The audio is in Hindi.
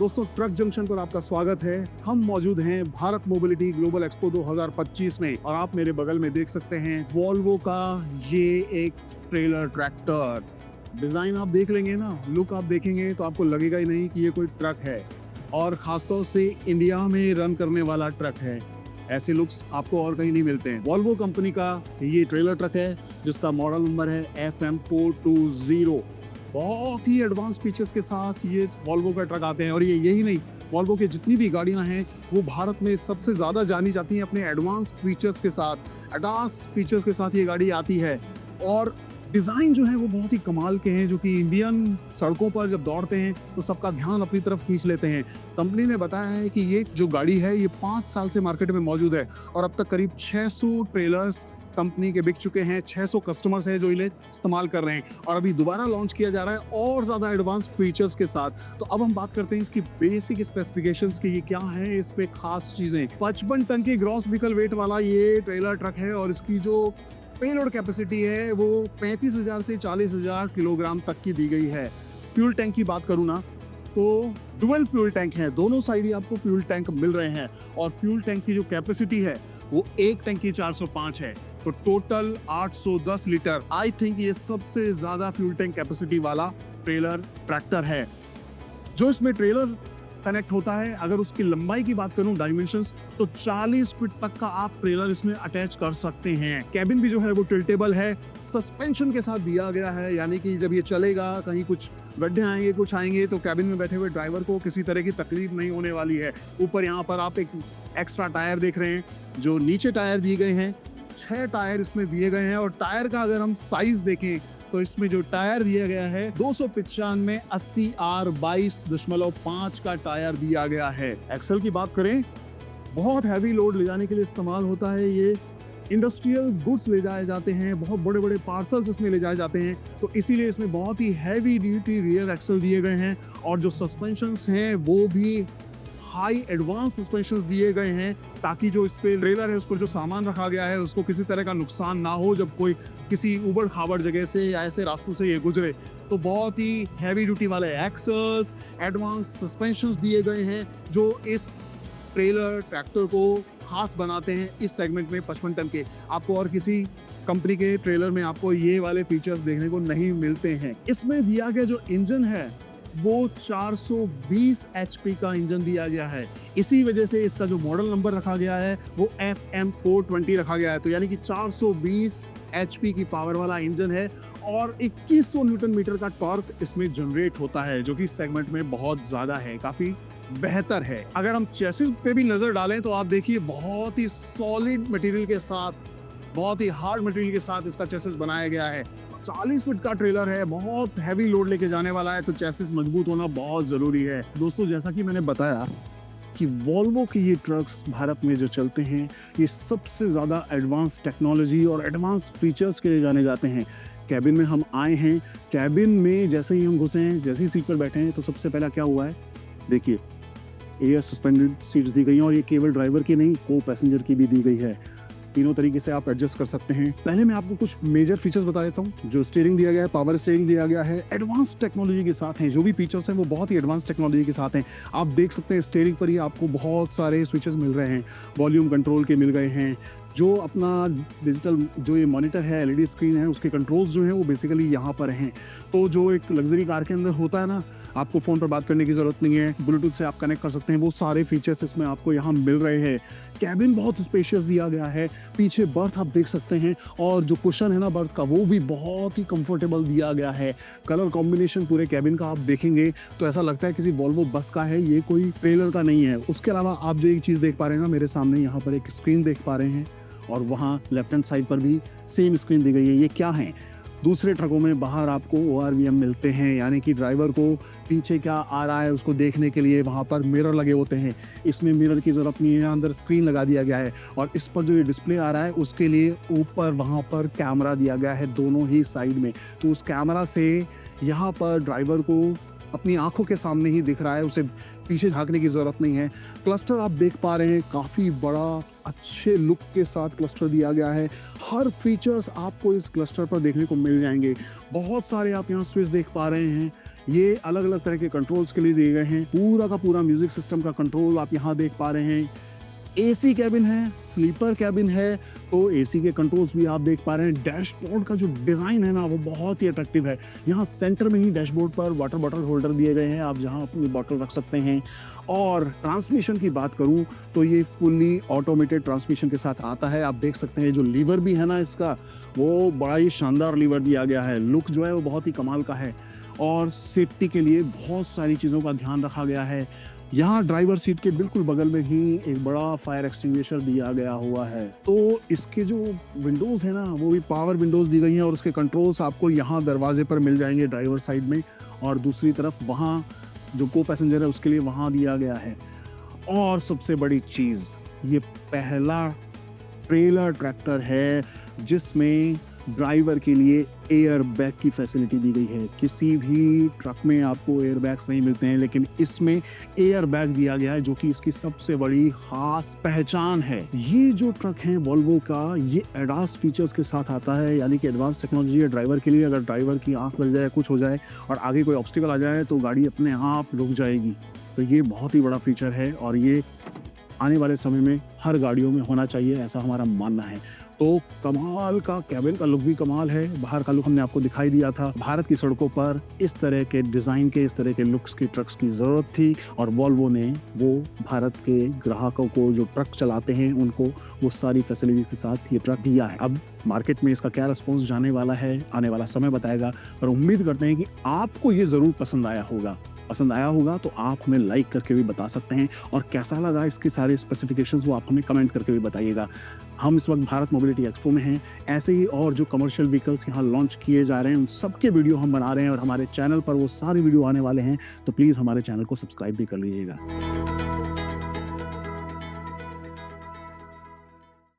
दोस्तों, ट्रक जंक्शन पर आपका स्वागत है। हम मौजूद हैं भारत मोबिलिटी ग्लोबल एक्सपो 2025 में और आप मेरे बगल में देख सकते हैं वॉल्वो का ये एक ट्रेलर ट्रैक्टर। डिजाइन आप देख लेंगे ना, लुक आप देखेंगे तो आपको लगेगा ही नहीं कि ये कोई ट्रक है, और खासतौर से इंडिया में रन करने वाला ट्रक है। ऐसे लुक्स आपको और कहीं नहीं मिलते हैं। वॉल्वो कंपनी का ये ट्रेलर ट्रक है जिसका मॉडल नंबर है FM420। बहुत ही एडवांस फीचर्स के साथ ये वॉल्वो का ट्रक आते हैं, और ये यही नहीं, वॉल्वो की जितनी भी गाड़ियां हैं वो भारत में सबसे ज़्यादा जानी जाती हैं अपने एडवांस फीचर्स के साथ। एडास फीचर्स के साथ ये गाड़ी आती है, और डिज़ाइन जो है वो बहुत ही कमाल के हैं, जो कि इंडियन सड़कों पर जब दौड़ते हैं तो सबका ध्यान अपनी तरफ खींच लेते हैं। कंपनी ने बताया है कि ये जो गाड़ी है ये 5 साल से मार्केट में मौजूद है, और अब तक करीब 600 ट्रेलर्स कंपनी के बिक चुके हैं। 600 कस्टमर्स हैं जो इन्हें इस्तेमाल कर रहे हैं, और अभी दोबारा लॉन्च किया जा रहा है और ज़्यादा एडवांस फीचर्स के साथ। तो अब हम बात करते हैं इसकी बेसिक स्पेसिफिकेशंस की, ये क्या है, इस पे खास चीज़ें। 55 टन की ग्रॉस व्हीकल वेट वाला ये ट्रेलर ट्रक है, और इसकी जो पेलोड कैपेसिटी है वो 35,000 से 40,000 किलोग्राम तक की दी गई है। फ्यूल टैंक की बात करूँ ना, तो डुअल फ्यूल टैंक है, दोनों साइड ही आपको फ्यूल टैंक मिल रहे हैं, और फ्यूल टैंक की जो कैपेसिटी है वो एक टैंक की 405 है, तो टोटल 810 लीटर। आई थिंक ये सबसे ज्यादा फ्यूल टैंक कैपेसिटी वाला ट्रेलर ट्रैक्टर है जो इसमें ट्रेलर कनेक्ट होता है। अगर उसकी लंबाई की बात करूं, डायमेंशंस, तो 40 फीट तक का आप ट्रेलर इसमें अटैच कर सकते हैं। कैबिन भी जो है वो टिल्टेबल है, सस्पेंशन के साथ दिया गया है, यानी कि जब ये चलेगा, कहीं कुछ गड्ढे आएंगे, कुछ आएंगे, तो कैबिन में बैठे हुए ड्राइवर को किसी तरह की तकलीफ नहीं होने वाली है। ऊपर यहाँ पर आप एक एक्स्ट्रा टायर देख रहे हैं, जो नीचे टायर दिए गए हैं, 6 टायर इसमें दिए गए हैं। और टायर का अगर हम साइज देखें तो इसमें जो टायर दिया गया है 295 80R 22.5 का टायर दिया गया है। एक्सल की बात करें, बहुत हैवी लोड ले जाने के लिए इस्तेमाल होता है। ये इंडस्ट्रियल गुड्स ले जाए जाते हैं, बहुत बड़े बड़े पार्सल्स इसमें ले जाए जाते हैं, तो इसीलिए इसमें बहुत ही हैवी ड्यूटी रियर एक्सल दिए गए हैं। और जो सस्पेंशंस हैं वो भी हाई एडवांस सस्पेंशंस दिए गए हैं, ताकि जो इस पे ट्रेलर है उस पर जो सामान रखा गया है उसको किसी तरह का नुकसान ना हो जब कोई किसी उबड़ खाबड़ जगह से या ऐसे रास्तों से ये गुजरे। तो बहुत ही हैवी ड्यूटी वाले एक्सल्स, एडवांस सस्पेंशंस दिए गए हैं जो इस ट्रेलर ट्रैक्टर को खास बनाते हैं इस सेगमेंट में। 55 टन के आपको और किसी कंपनी के ट्रेलर में आपको ये वाले फीचर्स देखने को नहीं मिलते हैं। इसमें दिया गया जो इंजन है वो 420 HP का इंजन दिया गया है। इसी वजह से इसका जो मॉडल नंबर रखा गया है वो FM420 रखा गया है, तो यानी कि 420 HP की पावर वाला इंजन है, और 2100 न्यूटन मीटर का टॉर्क इसमें जनरेट होता है, जो कि सेगमेंट में बहुत ज्यादा है, काफी बेहतर है। अगर हम चेसिस पे भी नजर डालें तो आप देखिए बहुत ही सॉलिड मटेरियल के साथ, बहुत ही हार्ड मटेरियल के साथ इसका चेसिस बनाया गया है। 40 फीट का ट्रेलर है, बहुत हैवी लोड लेके जाने वाला है, तो चेसिस मजबूत होना बहुत जरूरी है। दोस्तों, जैसा कि मैंने बताया कि वॉल्वो के ये ट्रक्स भारत में जो चलते हैं ये सबसे ज़्यादा एडवांस टेक्नोलॉजी और एडवांस फीचर्स के लिए जाने जाते हैं। कैबिन में हम आए हैं, कैबिन में जैसे ही हम घुसे हैं, जैसे ही सीट पर बैठे हैं, तो सबसे पहला क्या हुआ है, देखिए एयर सस्पेंडेड सीट्स दी गई हैं, और ये केवल ड्राइवर की नहीं, को पैसेंजर की भी दी गई है। तीनों तरीके से आप एडजस्ट कर सकते हैं। पहले मैं आपको कुछ मेजर फीचर्स बता देता हूँ। जो स्टीयरिंग दिया गया है, पावर स्टीयरिंग दिया गया है, एडवांस टेक्नोलॉजी के साथ हैं। जो भी फीचर्स हैं वो बहुत ही एडवांस टेक्नोलॉजी के साथ हैं। आप देख सकते हैं स्टीयरिंग पर ही आपको बहुत सारे स्विचेस मिल रहे हैं, वॉल्यूम कंट्रोल के मिल गए हैं। जो अपना डिजिटल जो ये मॉनिटर है, LED स्क्रीन है, उसके कंट्रोल्स जो हैं वो बेसिकली यहाँ पर हैं। तो जो एक लग्जरी कार के अंदर होता है ना, आपको फ़ोन पर बात करने की ज़रूरत नहीं है, ब्लूटूथ से आप कनेक्ट कर सकते हैं, वो सारे फीचर्स इसमें आपको यहाँ मिल रहे हैं। कैबिन बहुत स्पेशियस दिया गया है, पीछे बर्थ आप देख सकते हैं, और जो कुशन है ना बर्थ का वो भी बहुत ही कंफर्टेबल दिया गया है। कलर कॉम्बिनेशन पूरे कैबिन का आप देखेंगे तो ऐसा लगता है किसी वॉल्वो बस का है, ये कोई ट्रेलर का नहीं है। उसके अलावा आप जो एक चीज़ देख पा रहे हैं ना, मेरे सामने यहाँ पर एक स्क्रीन देख पा रहे हैं, और वहाँ लेफ्ट हैंड साइड पर भी सेम स्क्रीन दी गई है। ये क्या है, दूसरे ट्रकों में बाहर आपको ORVM मिलते हैं, यानी कि ड्राइवर को पीछे क्या आ रहा है उसको देखने के लिए वहाँ पर मिरर लगे होते हैं। इसमें मिरर की ज़रूरत नहीं है, अंदर स्क्रीन लगा दिया गया है, और इस पर जो ये डिस्प्ले आ रहा है उसके लिए ऊपर वहाँ पर कैमरा दिया गया है दोनों ही साइड में। तो उस कैमरा से यहाँ पर ड्राइवर को अपनी आंखों के सामने ही दिख रहा है, उसे पीछे झांकने की ज़रूरत नहीं है। क्लस्टर आप देख पा रहे हैं, काफ़ी बड़ा अच्छे लुक के साथ क्लस्टर दिया गया है। हर फीचर्स आपको इस क्लस्टर पर देखने को मिल जाएंगे। बहुत सारे आप यहाँ स्विच देख पा रहे हैं, ये अलग अलग तरह के कंट्रोल्स के लिए दिए गए हैं। पूरा का पूरा म्यूजिक सिस्टम का कंट्रोल आप यहाँ देख पा रहे हैं। एसी कैबिन है, स्लीपर कैबिन है, तो एसी के कंट्रोल्स भी आप देख पा रहे हैं। डैशबोर्ड का जो डिज़ाइन है ना वो बहुत ही अट्रैक्टिव है। यहाँ सेंटर में ही डैशबोर्ड पर वाटर बॉटल होल्डर दिए गए हैं, आप जहाँ अपनी बॉटल रख सकते हैं। और ट्रांसमिशन की बात करूँ तो ये फुल्ली ऑटोमेटेड ट्रांसमिशन के साथ आता है। आप देख सकते हैं जो लीवर भी है ना इसका, वो बड़ा ही शानदार लीवर दिया गया है। लुक जो है वो बहुत ही कमाल का है और सेफ्टी के लिए बहुत सारी चीज़ों का ध्यान रखा गया है। यहाँ ड्राइवर सीट के बिल्कुल बगल में ही एक बड़ा फायर एक्सटिंग्विशर दिया गया हुआ है। तो इसके जो विंडोज़ है ना वो भी पावर विंडोज़ दी गई हैं और उसके कंट्रोल्स आपको यहाँ दरवाजे पर मिल जाएंगे ड्राइवर साइड में, और दूसरी तरफ वहाँ जो को पैसेंजर है उसके लिए वहाँ दिया गया है। और सबसे बड़ी चीज़, ये पहला ट्रेलर ट्रैक्टर है जिसमें ड्राइवर के लिए एयर बैग की फैसिलिटी दी गई है। किसी भी ट्रक में आपको एयर बैग्स नहीं मिलते हैं, लेकिन इसमें एयर बैग दिया गया है जो कि इसकी सबसे बड़ी खास पहचान है। ये जो ट्रक है वोल्वो का, ये एडास फीचर्स के साथ आता है, यानी कि एडवांस टेक्नोलॉजी है ड्राइवर के लिए। अगर ड्राइवर की आंख लग जाए, कुछ हो जाए और आगे कोई ऑब्स्टिकल आ जाए तो गाड़ी अपने आप रुक जाएगी। तो ये बहुत ही बड़ा फीचर है और ये आने वाले समय में हर गाड़ियों में होना चाहिए, ऐसा हमारा मानना है। तो कमाल का कैबिन का लुक भी कमाल है। बाहर का लुक हमने आपको दिखाई दिया था। भारत की सड़कों पर इस तरह के डिज़ाइन के, इस तरह के लुक्स की ट्रक्स की ज़रूरत थी और वोल्वो ने वो भारत के ग्राहकों को जो ट्रक चलाते हैं उनको वो सारी फैसिलिटी के साथ ये ट्रक दिया है। अब मार्केट में इसका क्या रिस्पॉन्स जाने वाला है, आने वाला समय बताएगा, पर उम्मीद करते हैं कि आपको ये ज़रूर पसंद आया होगा। पसंद आया होगा तो आप हमें लाइक करके भी बता सकते हैं, और कैसा लगा इसके सारे स्पेसिफिकेशंस वो आप हमें कमेंट करके भी बताइएगा। हम इस वक्त भारत मोबिलिटी एक्सपो में हैं। ऐसे ही और जो कमर्शियल व्हीकल्स यहाँ लॉन्च किए जा रहे हैं उन सब के वीडियो हम बना रहे हैं और हमारे चैनल पर वो सारे वीडियो आने वाले हैं, तो प्लीज़ हमारे चैनल को सब्सक्राइब भी कर लीजिएगा।